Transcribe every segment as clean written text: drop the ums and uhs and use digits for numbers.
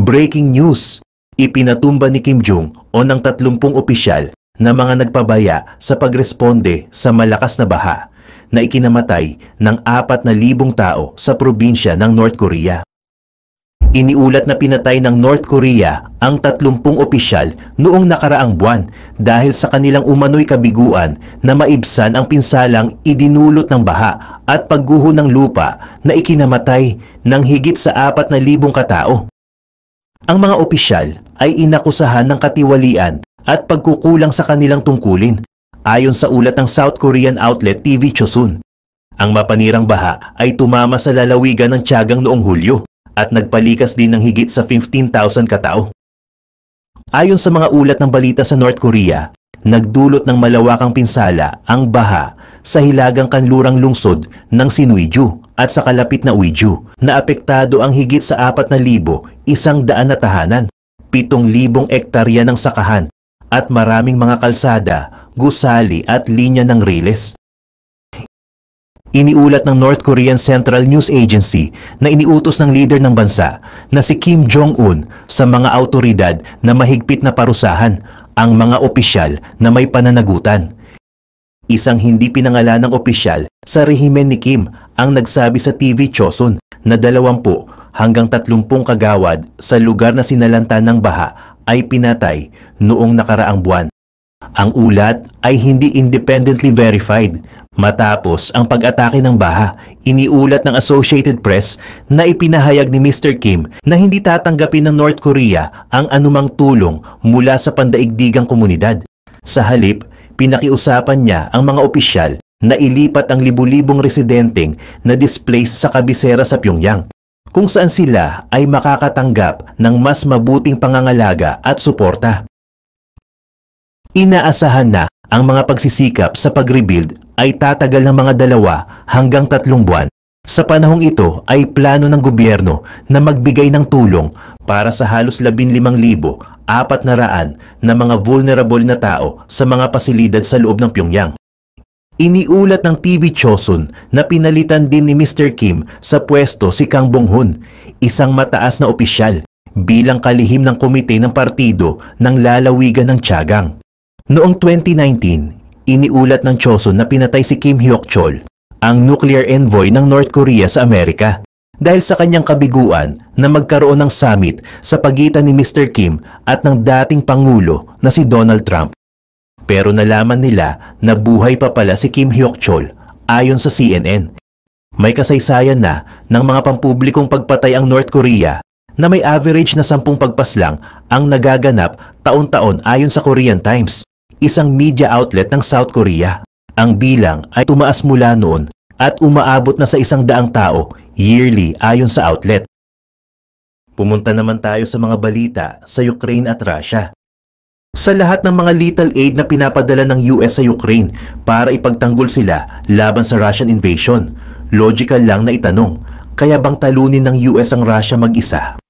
Breaking news! Ipinatumba ni Kim Jong-un ang 30 opisyal na mga nagpabaya sa pagresponde sa malakas na baha na ikinamatay ng 4,000 tao sa probinsya ng North Korea. Iniulat na pinatay ng North Korea ang 30 opisyal noong nakaraang buwan dahil sa kanilang umano'y kabiguan na maibsan ang pinsalang idinulot ng baha at pagguho ng lupa na ikinamatay ng higit sa 4,000 katao. Ang mga opisyal ay inakusahan ng katiwalian at pagkukulang sa kanilang tungkulin, ayon sa ulat ng South Korean outlet TV Chosun. Ang mapanirang baha ay tumama sa lalawigan ng Chagang noong Hulyo at nagpalikas din ng higit sa 15,000 katao. Ayon sa mga ulat ng balita sa North Korea, nagdulot ng malawakang pinsala ang baha sa hilagang kanlurang lungsod ng Sinuiju at sa kalapit na Uiju na apektado ang higit sa 4,100 na tahanan, 7,000 ektarya ng sakahan at maraming mga kalsada, gusali at linya ng riles. Iniulat ng North Korean Central News Agency na iniutos ng leader ng bansa na si Kim Jong-un sa mga autoridad na mahigpit na parusahan ang mga opisyal na may pananagutan. Isang hindi pinangalanang opisyal sa rehimen ni Kim ang nagsabi sa TV Chosun na 20 hanggang 30 kagawad sa lugar na sinalanta ng baha ay pinatay noong nakaraang buwan. Ang ulat ay hindi independently verified. Matapos ang pag-atake ng baha, iniulat ng Associated Press na ipinahayag ni Mr. Kim na hindi tatanggapin ng North Korea ang anumang tulong mula sa pandaigdigang komunidad. Sa halip, pinakiusapan niya ang mga opisyal na ilipat ang libu-libong residenteng na displaced sa kabisera sa Pyongyang, kung saan sila ay makakatanggap ng mas mabuting pangangalaga at suporta. Inaasahan na ang mga pagsisikap sa pag-rebuild ay tatagal ng mga 2 hanggang 3 buwan. Sa panahong ito ay plano ng gobyerno na magbigay ng tulong para sa halos 15,400 na mga vulnerable na tao sa mga pasilidad sa loob ng Pyongyang. Iniulat ng TV Chosun na pinalitan din ni Mr. Kim sa pwesto si Kang Bong-hun, isang mataas na opisyal, bilang kalihim ng komite ng partido ng lalawigan ng Chagang. Noong 2019, iniulat ng Chosun na pinatay si Kim Hyok-chol, ang nuclear envoy ng North Korea sa Amerika, dahil sa kanyang kabiguan na magkaroon ng summit sa pagitan ni Mr. Kim at ng dating Pangulo na si Donald Trump. Pero nalaman nila na buhay pa pala si Kim Hyok-chol ayon sa CNN. May kasaysayan na ng mga pampublikong pagpatay ang North Korea na may average na 10 pagpaslang ang nagaganap taon-taon ayon sa Korean Times, isang media outlet ng South Korea. Ang bilang ay tumaas mula noon at umaabot na sa 100 tao yearly ayon sa outlet. Pumunta naman tayo sa mga balita sa Ukraine at Russia. Sa lahat ng mga lethal aid na pinapadala ng US sa Ukraine para ipagtanggol sila laban sa Russian invasion, logical lang na itanong, kaya bang talunin ng US ang Russia mag-isa?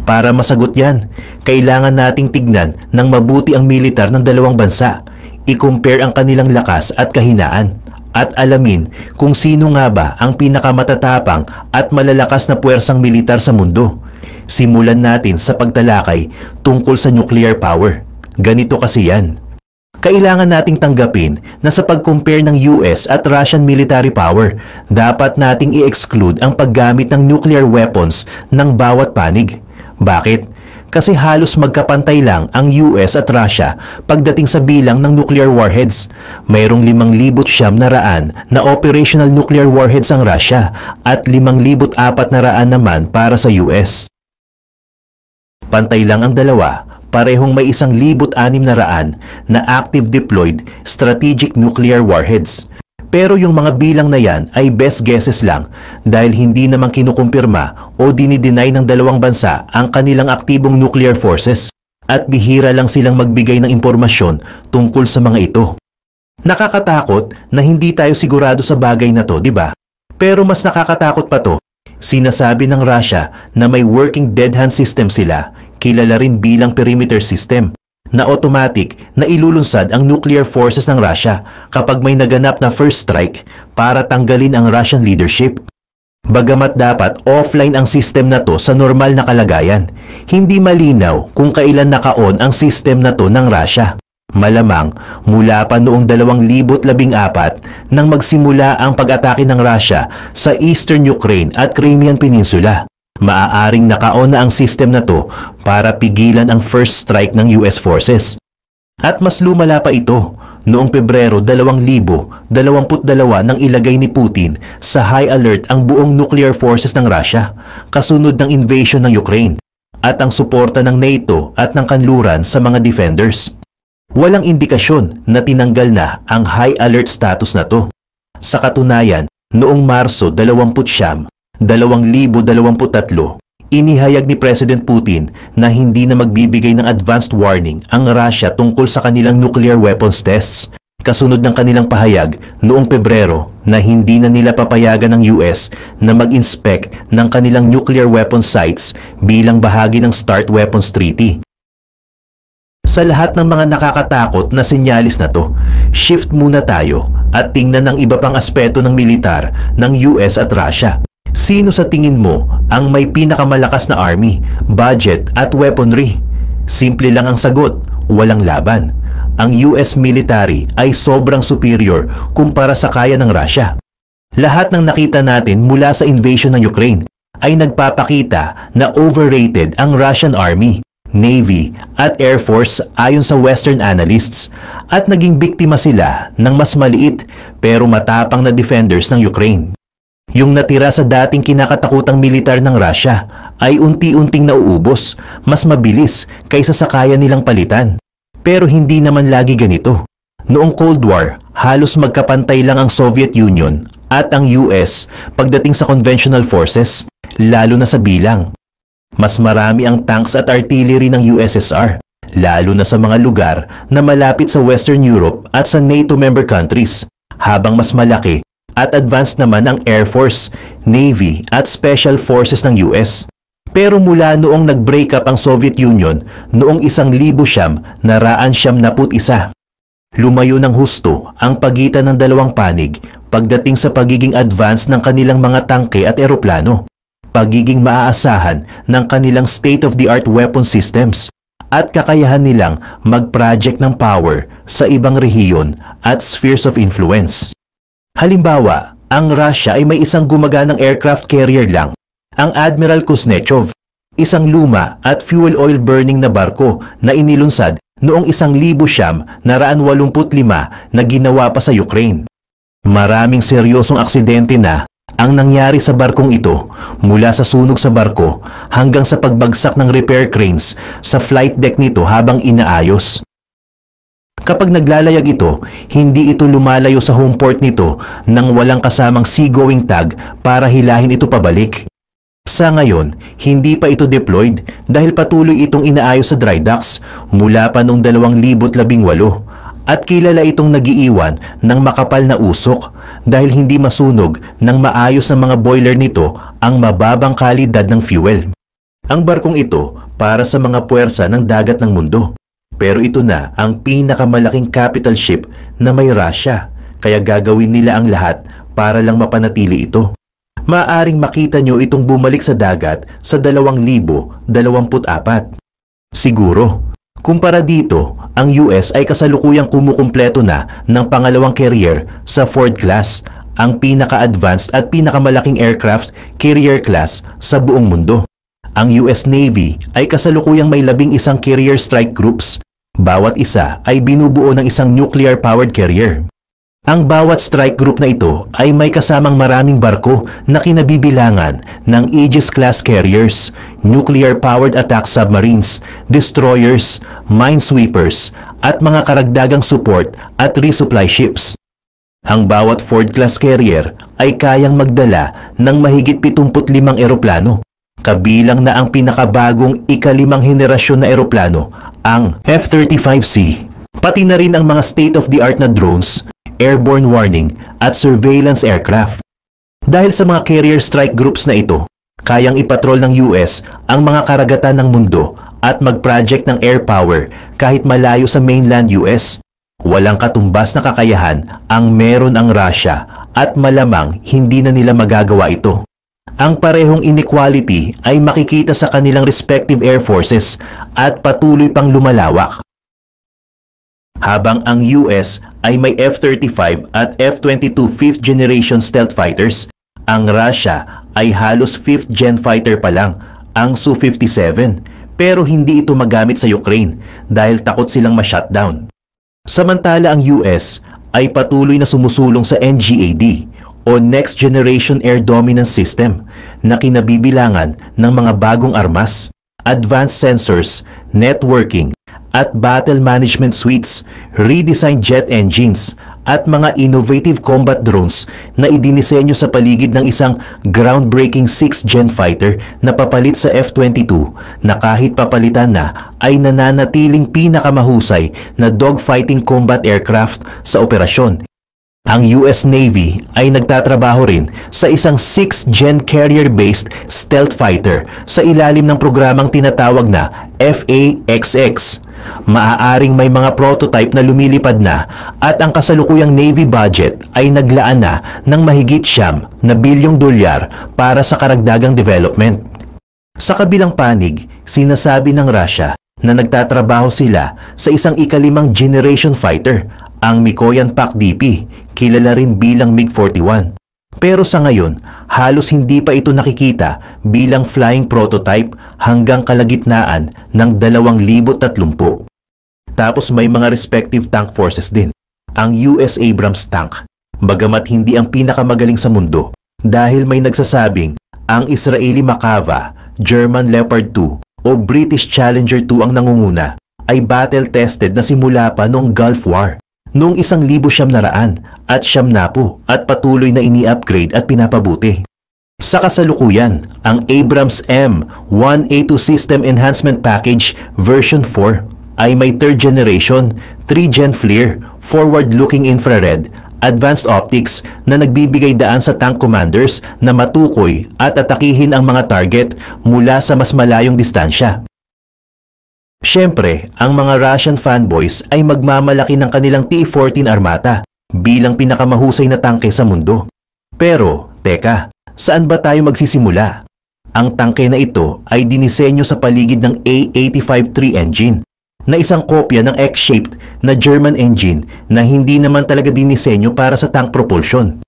Para masagot yan, kailangan nating tignan ng mabuti ang militar ng dalawang bansa, i-compare ang kanilang lakas at kahinaan, at alamin kung sino nga ba ang pinakamatatapang at malalakas na puwersang militar sa mundo. Simulan natin sa pagtalakay tungkol sa nuclear power. Ganito kasi yan. Kailangan nating tanggapin na sa pag-compare ng US at Russian military power, dapat nating i-exclude ang paggamit ng nuclear weapons ng bawat panig. Bakit? Kasi halos magkapantay lang ang US at Russia pagdating sa bilang ng nuclear warheads. Mayroong 5,900 na operational nuclear warheads ang Russia at 5,400 naman para sa US. Pantay lang ang dalawa, parehong may 1,600 na active deployed strategic nuclear warheads. Pero yung mga bilang na yan ay best guesses lang dahil hindi naman kinukumpirma o dinideny ng dalawang bansa ang kanilang aktibong nuclear forces at bihira lang silang magbigay ng impormasyon tungkol sa mga ito. Nakakatakot na hindi tayo sigurado sa bagay na to, di ba? Pero mas nakakatakot pa to, sinasabi ng Russia na may working dead hand system sila, kilala rin bilang perimeter system, na automatic na ilulunsad ang nuclear forces ng Russia kapag may naganap na first strike para tanggalin ang Russian leadership. Bagamat dapat offline ang system na to sa normal na kalagayan, hindi malinaw kung kailan naka-on ang system na to ng Russia. Malamang mula pa noong 2014 nang magsimula ang pag-atake ng Russia sa Eastern Ukraine at Crimean Peninsula. Maaaring naka-on na ang system na to para pigilan ang first strike ng US forces. At mas lumala pa ito. Noong Pebrero 2022 nang ilagay ni Putin sa high alert ang buong nuclear forces ng Russia kasunod ng invasion ng Ukraine at ang suporta ng NATO at ng kanluran sa mga defenders. Walang indikasyon na tinanggal na ang high alert status na to. Sa katunayan, noong Marso 29, 2023, inihayag ni President Putin na hindi na magbibigay ng advanced warning ang Russia tungkol sa kanilang nuclear weapons tests, kasunod ng kanilang pahayag noong Pebrero na hindi na nila papayagan ng US na mag-inspect ng kanilang nuclear weapons sites bilang bahagi ng START Weapons Treaty. Sa lahat ng mga nakakatakot na senyalis na to, shift muna tayo at tingnan ang iba pang aspeto ng militar ng US at Russia. Sino sa tingin mo ang may pinakamalakas na army, budget at weaponry? Simple lang ang sagot, walang laban. Ang US military ay sobrang superior kumpara sa kaya ng Russia. Lahat ng nakita natin mula sa invasion ng Ukraine ay nagpapakita na overrated ang Russian Army, Navy at Air Force ayon sa Western analysts at naging biktima sila ng mas maliit pero matapang na defenders ng Ukraine. Yung natira sa dating kinakatakutang militar ng Russia ay unti-unting nauubos, mas mabilis kaysa sa kaya nilang palitan. Pero hindi naman lagi ganito. Noong Cold War, halos magkapantay lang ang Soviet Union at ang US pagdating sa conventional forces, lalo na sa bilang. Mas marami ang tanks at artillery ng USSR, lalo na sa mga lugar na malapit sa Western Europe at sa NATO member countries, habang mas malaki at advanced naman ang Air Force, Navy at Special Forces ng US. Pero mula noong nag-break up ang Soviet Union noong 1991, lumayo ng husto ang pagitan ng dalawang panig pagdating sa pagiging advanced ng kanilang mga tangke at eroplano, pagiging maaasahan ng kanilang state-of-the-art weapon systems, at kakayahan nilang mag-project ng power sa ibang rehiyon at spheres of influence. Halimbawa, ang Russia ay may isang gumaganang aircraft carrier lang, ang Admiral Kuznetsov, isang luma at fuel oil burning na barko na inilunsad noong 1985 na ginawa pa sa Ukraine. Maraming seryosong aksidente na ang nangyari sa barkong ito, mula sa sunog sa barko hanggang sa pagbagsak ng repair cranes sa flight deck nito habang inaayos. Kapag naglalayag ito, hindi ito lumalayo sa home port nito nang walang kasamang seagoing tag para hilahin ito pabalik. Sa ngayon, hindi pa ito deployed dahil patuloy itong inaayos sa dry docks mula pa noong 2018 at kilala itong nagiiwan ng makapal na usok dahil hindi masunog ng maayos ng mga boiler nito ang mababang kalidad ng fuel. Ang barkong ito para sa mga puwersa ng dagat ng mundo. Pero ito na ang pinakamalaking capital ship na may Russia, kaya gagawin nila ang lahat para lang mapanatili ito. Maaring makita nyo itong bumalik sa dagat sa 2024. Siguro, kumpara dito, ang US ay kasalukuyang kumukumpleto na ng pangalawang carrier sa Ford class, ang pinaka-advanced at pinakamalaking aircraft carrier class sa buong mundo. Ang US Navy ay kasalukuyang may 11 carrier strike groups. Bawat isa ay binubuo ng isang nuclear-powered carrier. Ang bawat strike group na ito ay may kasamang maraming barko na kinabibilangan ng Aegis-class carriers, nuclear-powered attack submarines, destroyers, minesweepers, at mga karagdagang support at resupply ships. Ang bawat Ford-class carrier ay kayang magdala ng mahigit 75 eroplano, kabilang na ang pinakabagong ika-5 henerasyon na eroplano, ang F-35C, pati na rin ang mga state-of-the-art na drones, airborne warning at surveillance aircraft. Dahil sa mga carrier strike groups na ito, kayang ipatrol ng US ang mga karagatan ng mundo at mag-project ng air power kahit malayo sa mainland US. Walang katumbas na kakayahan ang meron ang Russia at malamang hindi na nila magagawa ito. Ang parehong inequality ay makikita sa kanilang respective air forces at patuloy pang lumalawak. Habang ang US ay may F-35 at F-22 5th generation stealth fighters, ang Russia ay halos 5th gen fighter pa lang, ang Su-57, pero hindi ito magamit sa Ukraine dahil takot silang ma-shutdown. Samantala ang US ay patuloy na sumusulong sa NGAD o Next Generation Air Dominance System na kinabibilangan ng mga bagong armas, advanced sensors, networking, at battle management suites, redesigned jet engines, at mga innovative combat drones na idinisenyo sa paligid ng isang groundbreaking 6th gen fighter na papalit sa F-22 na kahit papalitan na ay nananatiling pinakamahusay na dogfighting combat aircraft sa operasyon. Ang US Navy ay nagtatrabaho rin sa isang 6th gen carrier-based stealth fighter sa ilalim ng programang tinatawag na FA-XX. Maaaring may mga prototype na lumilipad na at ang kasalukuyang Navy budget ay naglaan na ng mahigit $9 bilyong para sa karagdagang development. Sa kabilang panig, sinasabi ng Russia na nagtatrabaho sila sa isang ika-5 generation fighter, ang Mikoyan PAK-DP, kilala rin bilang MiG-41. Pero sa ngayon, halos hindi pa ito nakikita bilang flying prototype hanggang kalagitnaan ng 2030. Tapos may mga respective tank forces din. Ang US Abrams tank, bagamat hindi ang pinakamagaling sa mundo dahil may nagsasabing ang Israeli Makava, German Leopard 2 o British Challenger 2 ang nangunguna, ay battle-tested na simula pa noong Gulf War noong 1900 at 1970 at patuloy na ini-upgrade at pinapabuti. Sa kasalukuyan, ang Abrams M1A2 System Enhancement Package version 4 ay may 3rd generation, 3-gen FLIR, forward-looking infrared, advanced optics na nagbibigay daan sa tank commanders na matukoy at atakihin ang mga target mula sa mas malayong distansya. Siyempre, ang mga Russian fanboys ay magmamalaki ng kanilang T-14 Armata bilang pinakamahusay na tangke sa mundo. Pero, teka, saan ba tayo magsisimula? Ang tangke na ito ay dinisenyo sa paligid ng A85-3 engine na isang kopya ng X-shaped na German engine na hindi naman talaga dinisenyo para sa tank propulsion.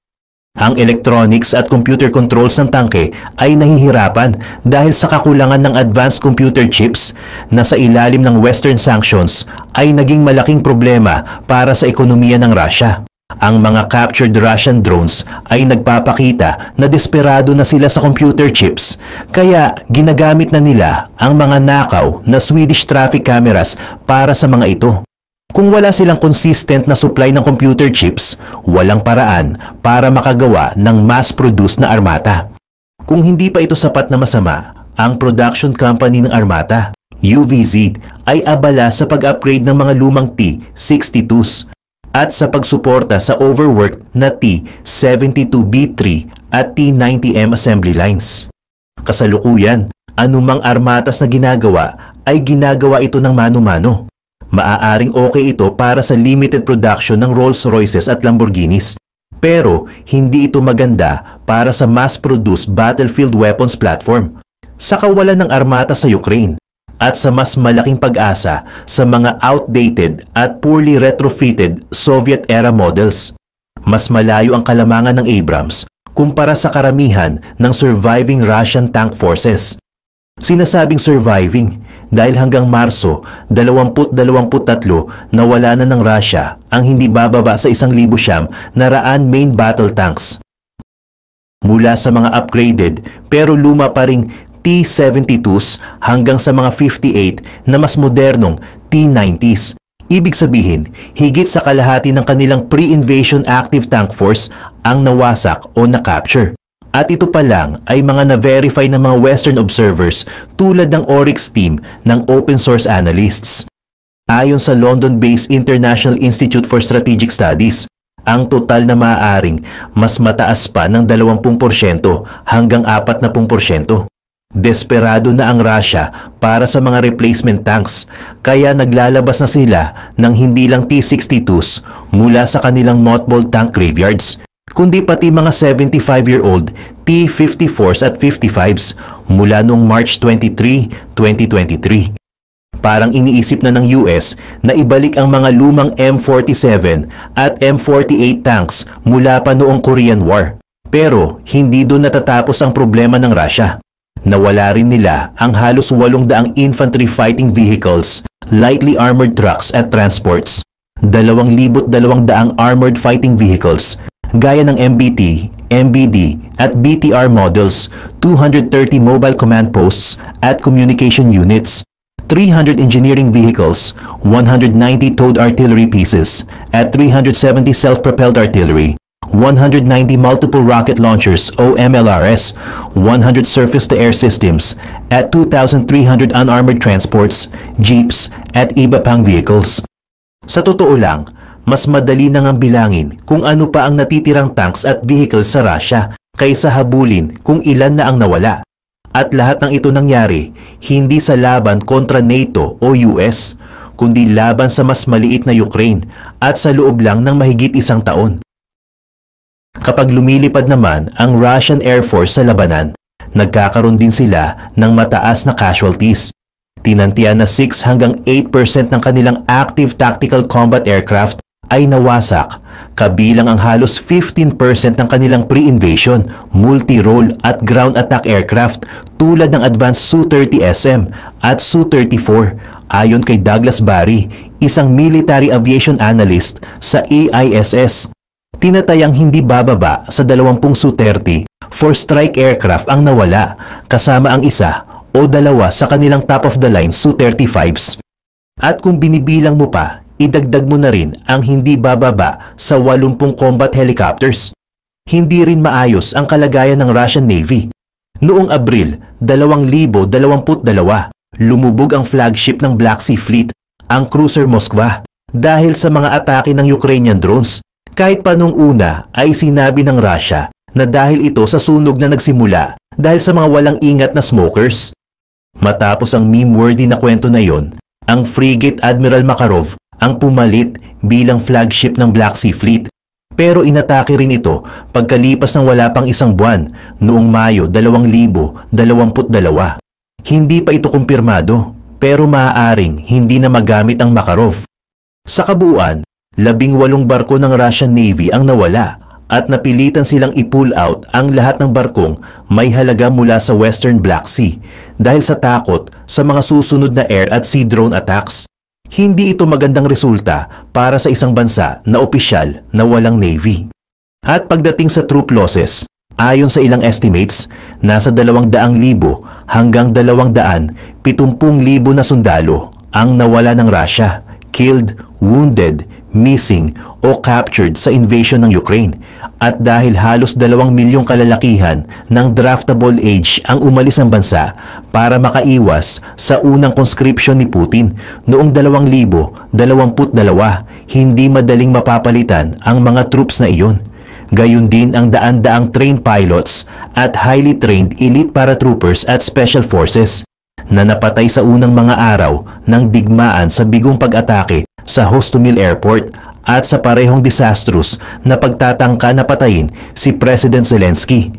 Ang electronics at computer controls ng tangke ay nahihirapan dahil sa kakulangan ng advanced computer chips na sa ilalim ng Western sanctions ay naging malaking problema para sa ekonomiya ng Russia. Ang mga captured Russian drones ay nagpapakita na desperado na sila sa computer chips, kaya ginagamit na nila ang mga nakaw na Swedish traffic cameras para sa mga ito. Kung wala silang consistent na supply ng computer chips, walang paraan para makagawa ng mass-produced na armata. Kung hindi pa ito sapat na masama, ang production company ng armata, UVZ, ay abala sa pag-upgrade ng mga lumang T-62s at sa pagsuporta sa overworked na T-72B3 at T-90M assembly lines. Kasalukuyan, anumang armatas na ginagawa ay ginagawa ito ng mano-mano. Maaaring okay ito para sa limited production ng Rolls-Royces at Lamborghinis, pero hindi ito maganda para sa mass-produced battlefield weapons platform, sa kawalan ng armata sa Ukraine, at sa mas malaking pag-asa sa mga outdated at poorly retrofitted Soviet-era models. Mas malayo ang kalamangan ng Abrams kumpara sa karamihan ng surviving Russian tank forces. Sinasabing surviving dahil hanggang Marso 2023 nawala na ng Russia ang hindi bababa sa 1,100 main battle tanks. Mula sa mga upgraded pero luma pa ring T-72s hanggang sa mga 58 na mas modernong T-90s. Ibig sabihin, higit sa kalahati ng kanilang pre-invasion active tank force ang nawasak o na-capture. At ito pa lang ay mga na-verify ng mga Western observers tulad ng Oryx team ng open source analysts. Ayon sa London-based International Institute for Strategic Studies, ang total na maaaring mas mataas pa ng 20% hanggang 40%. Desperado na ang Russia para sa mga replacement tanks, kaya naglalabas na sila ng hindi lang T-62s mula sa kanilang mothball tank graveyards. kundi pati mga 75-year-old T-54s at 55s mula noong March 23, 2023. Parang iniisip na ng US na ibalik ang mga lumang M47 at M48 tanks mula pa noong Korean War. Pero hindi doon natatapos ang problema ng Russia. Nawala rin nila ang halos 800 infantry fighting vehicles, lightly armored trucks at transports, 2,200 armored fighting vehicles, gaya ng MBT, MBD at BTR models, 230 mobile command posts at communication units, 300 engineering vehicles, 190 towed artillery pieces at 370 self-propelled artillery, 190 multiple rocket launchers o MLRS, 100 surface-to-air systems at 2,300 unarmored transports, jeeps at iba pang vehicles. Sa totoo lang, mas madali nang bilangin kung ano pa ang natitirang tanks at vehicles sa Russia kaysa habulin kung ilan na ang nawala. At lahat ng ito nangyari hindi sa laban kontra NATO o US, kundi laban sa mas maliit na Ukraine at sa loob lang ng mahigit isang taon. Kapag lumilipad naman ang Russian Air Force sa labanan, nagkakaroon din sila ng mataas na casualties. Tinantian na 6 hanggang 8% ng kanilang active tactical combat aircraft ay nawasak, kabilang ang halos 15% ng kanilang pre-invasion, multi-role at ground attack aircraft tulad ng advanced Su-30SM at Su-34, ayon kay Douglas Barry, isang military aviation analyst sa AISS. Tinatayang hindi bababa sa 20 Su-30 for strike aircraft ang nawala, kasama ang isa o dalawa sa kanilang top-of-the-line Su-35s. At kung binibilang mo pa, idagdag mo na rin ang hindi bababa sa 80 combat helicopters. Hindi rin maayos ang kalagayan ng Russian Navy. Noong Abril 2022, lumubog ang flagship ng Black Sea Fleet, ang cruiser Moskva, dahil sa mga atake ng Ukrainian drones. Kahit pa nung una ay sinabi ng Russia na dahil ito sa sunog na nagsimula dahil sa mga walang ingat na smokers. Matapos ang meme-worthy na kwento na yon, ang frigate Admiral Makarov ang pumalit bilang flagship ng Black Sea Fleet. Pero inatake rin ito pagkalipas ng wala pang isang buwan noong Mayo 2022. Hindi pa ito kumpirmado, pero maaaring hindi na magamit ang Makarov. Sa kabuuan, 18 barko ng Russian Navy ang nawala at napilitan silang i-pull out ang lahat ng barkong may halaga mula sa Western Black Sea dahil sa takot sa mga susunod na air at sea drone attacks. Hindi ito magandang resulta para sa isang bansa na opisyal na walang Navy. At pagdating sa troop losses, ayon sa ilang estimates, nasa 200,000 hanggang 270,000 na sundalo ang nawala ng Russia, killed, wounded, missing o captured sa invasion ng Ukraine. At dahil halos 2 milyong kalalakihan ng draftable age ang umalis ng bansa para makaiwas sa unang conscription ni Putin noong 2022, hindi madaling mapapalitan ang mga troops na iyon. Gayun din ang daan-daang trained pilots at highly trained elite paratroopers at special forces na napatay sa unang mga araw ng digmaan sa bigong pag-atake sa Hostomel Airport at sa parehong disastrous na pagtatangka na patayin si President Zelensky.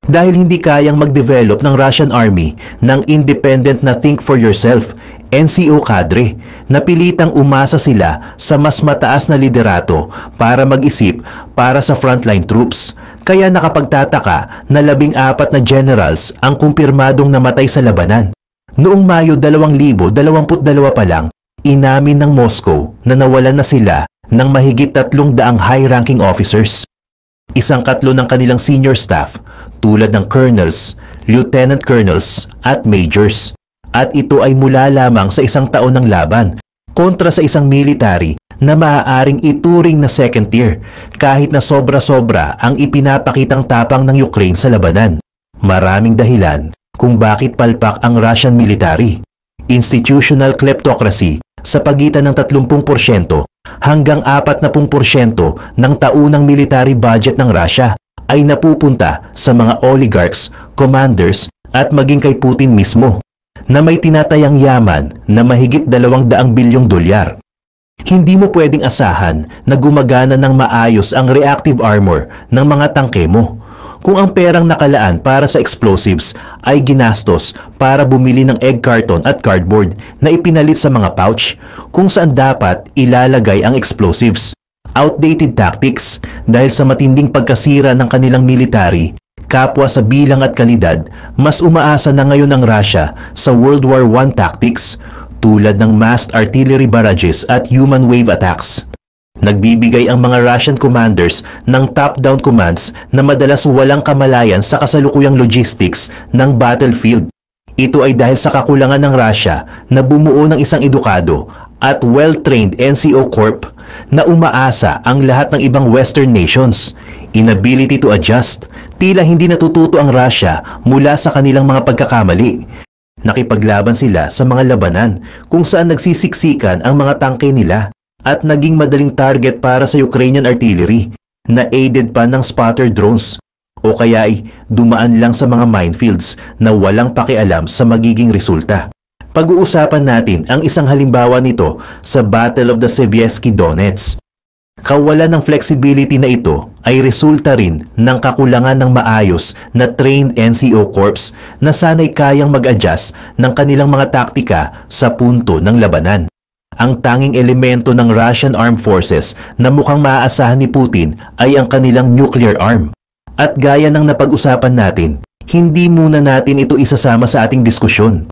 Dahil hindi kayang mag-develop ng Russian Army ng independent na think for yourself, NCO cadre, napilitang umasa sila sa mas mataas na liderato para mag-isip para sa frontline troops. Kaya nakapagtataka na 14 na generals ang kumpirmadong namatay sa labanan. Noong Mayo 2022 pa lang, inamin ng Moscow na nawalan na sila ng mahigit 300 high-ranking officers. Isang katlo ng kanilang senior staff tulad ng colonels, lieutenant colonels at majors. At ito ay mula lamang sa isang taon ng laban kontra sa isang military na maaaring ituring na second tier kahit na sobra-sobra ang ipinapakitang tapang ng Ukraine sa labanan. Maraming dahilan kung bakit palpak ang Russian military. Institutional kleptocracy sa pagitan ng 30% hanggang 40% ng taunang military budget ng Russia ay napupunta sa mga oligarchs, commanders at maging kay Putin mismo na may tinatayang yaman na mahigit $200 bilyong. Hindi mo pwedeng asahan na gumagana ng maayos ang reactive armor ng mga tangke mo kung ang perang nakalaan para sa explosives ay ginastos para bumili ng egg carton at cardboard na ipinalit sa mga pouch kung saan dapat ilalagay ang explosives. Outdated tactics dahil sa matinding pagkasira ng kanilang military, kapwa sa bilang at kalidad, mas umaasa na ngayon ang Russia sa World War I tactics tulad ng massed artillery barrages at human wave attacks. Nagbibigay ang mga Russian commanders ng top-down commands na madalas walang kamalayan sa kasalukuyang logistics ng battlefield. Ito ay dahil sa kakulangan ng Russia na bumuo ng isang edukado at well-trained NCO Corp na umaasa ang lahat ng ibang Western nations. Inability to adjust, tila hindi natututo ang Russia mula sa kanilang mga pagkakamali. Nakipaglaban sila sa mga labanan kung saan nagsisiksikan ang mga tangke nila at naging madaling target para sa Ukrainian artillery na aided pa ng spotter drones o kaya ay dumaan lang sa mga minefields na walang pakialam sa magiging resulta. Pag-uusapan natin ang isang halimbawa nito sa Battle of the Seviesky Donets. Kawalan ng flexibility na ito ay resulta rin ng kakulangan ng maayos na trained NCO Corps na sana'y kayang mag-adjust ng kanilang mga taktika sa punto ng labanan. Ang tanging elemento ng Russian Armed Forces na mukhang maaasahan ni Putin ay ang kanilang nuclear arm. At gaya ng napag-usapan natin, hindi muna natin ito isasama sa ating diskusyon.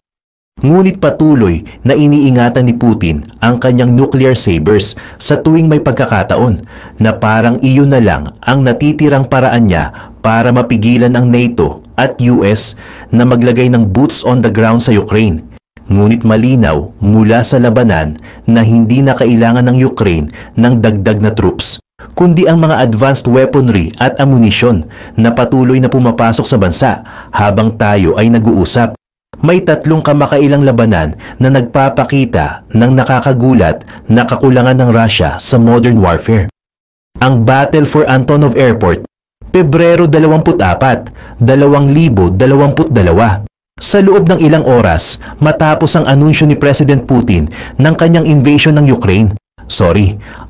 Ngunit patuloy na iniingatan ni Putin ang kanyang nuclear sabers sa tuwing may pagkakataon na parang iyon na lang ang natitirang paraan niya para mapigilan ang NATO at US na maglagay ng boots on the ground sa Ukraine. Ngunit malinaw mula sa labanan na hindi na kailangan ng Ukraine ng dagdag na troops, kundi ang mga advanced weaponry at ammunition na patuloy na pumapasok sa bansa habang tayo ay nag-uusap. May tatlong kamakailang labanan na nagpapakita ng nakakagulat na kakulangan ng Russia sa modern warfare. Ang Battle for Antonov Airport, Pebrero 24, 2022. Sa loob ng ilang oras matapos ang anunsyo ni President Putin ng kanyang invasion ng Ukraine,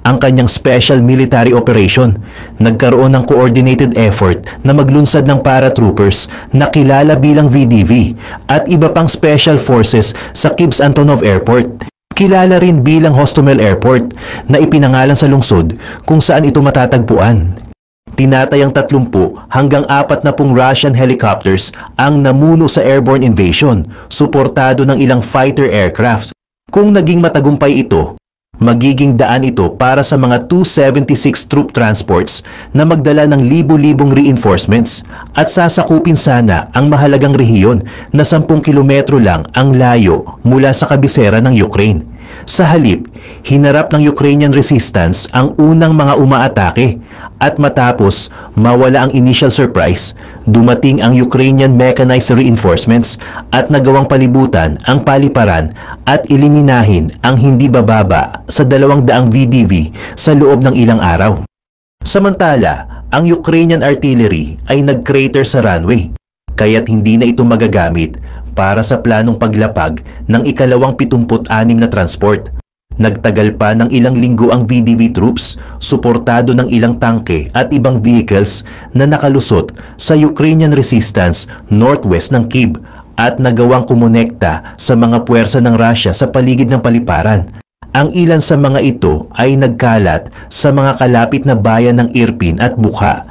ang kanyang special military operation, nagkaroon ng coordinated effort na maglunsad ng paratroopers na kilala bilang VDV at iba pang special forces sa Kyiv Antonov Airport. Kilala rin bilang Hostomel Airport na ipinangalan sa lungsod kung saan ito matatagpuan. Tinatayang 30 hanggang 40 Russian helicopters ang namuno sa airborne invasion, suportado ng ilang fighter aircraft. Kung naging matagumpay ito, magiging daan ito para sa mga 276 troop transports na magdala ng libu-libong reinforcements at sasakupin sana ang mahalagang rehiyon na 10 kilometro lang ang layo mula sa kabisera ng Ukraine. Sa halip, hinarap ng Ukrainian resistance ang unang mga umaatake at matapos mawala ang initial surprise, dumating ang Ukrainian mechanized reinforcements at nagawang palibutan ang paliparan at eliminahin ang hindi bababa sa 200 VDV sa loob ng ilang araw. Samantala, ang Ukrainian artillery ay nag-crater sa runway, kaya't hindi na ito magagamit para sa planong paglapag ng ikalawang 76 na transport. Nagtagal pa ng ilang linggo ang VDV troops, suportado ng ilang tangke at ibang vehicles na nakalusot sa Ukrainian resistance northwest ng Kyiv at nagawang kumonekta sa mga puwersa ng Russia sa paligid ng paliparan. Ang ilan sa mga ito ay nagkalat sa mga kalapit na bayan ng Irpin at Bukha.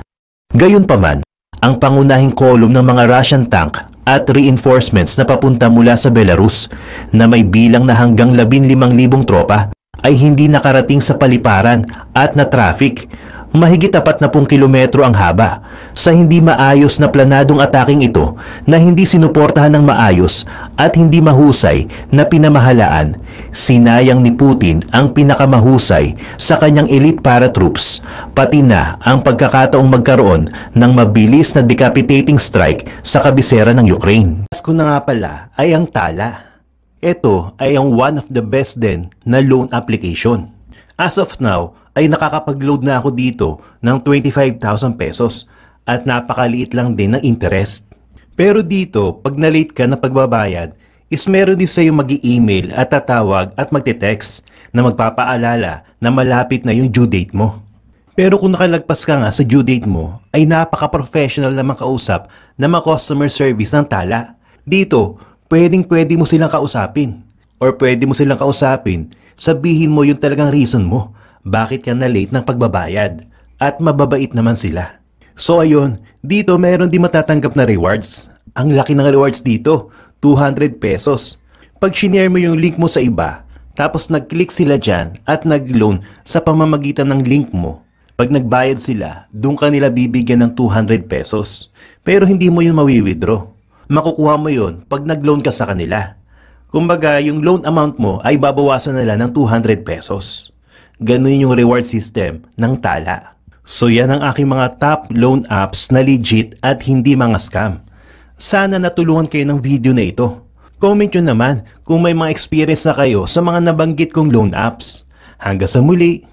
Gayunpaman, ang pangunahing kolum ng mga Russian tank at reinforcements na papunta mula sa Belarus na may bilang na hanggang 15,000 tropa ay hindi nakarating sa paliparan at na traffic. Mahigit 40 kilometro ang haba sa hindi maayos na planadong ataking ito na hindi sinuportahan ng maayos at hindi mahusay na pinamahalaan. Sinayang ni Putin ang pinakamahusay sa kanyang elite paratroops, pati na ang pagkakataong magkaroon ng mabilis na decapitating strike sa kabisera ng Ukraine. Ko na nga pala ay ang Tala. Ito ay ang one of the best din na loan application. As of now, ay nakakapag-load na ako dito ng 25,000 pesos at napakaliit lang din ng interest. Pero dito, pag na-late ka na pagbabayad, is meron din sa'yo mag-i-email at tatawag at magte-text na magpapaalala na malapit na yung due date mo. Pero kung nakalagpas ka nga sa due date mo, ay napaka-professional naman kausap ng mga customer service ng Tala. Dito, pwede mo silang kausapin. Or pwede mo silang kausapin, sabihin mo yung talagang reason mo, bakit ka na late ng pagbabayad. At mababait naman sila. So ayun, dito meron din matatanggap na rewards. Ang laki ng rewards dito, 200 pesos. Pag shinare mo yung link mo sa iba, tapos nag-click sila dyan at nag-loan sa pamamagitan ng link mo, pag nagbayad sila, doon ka nila bibigyan ng 200 pesos. Pero hindi mo yun mawi-withdraw. Makukuha mo yun pag nag-loan ka sa kanila. Kumbaga, yung loan amount mo ay babawasan nila ng 200 pesos. Ganun yung reward system ng Tala. So yan ang aking mga top loan apps na legit at hindi mga scam. Sana natulungan kayo ng video na ito. Comment nyo naman kung may mga experience na kayo sa mga nabanggit kong loan apps. Hanggang sa muli!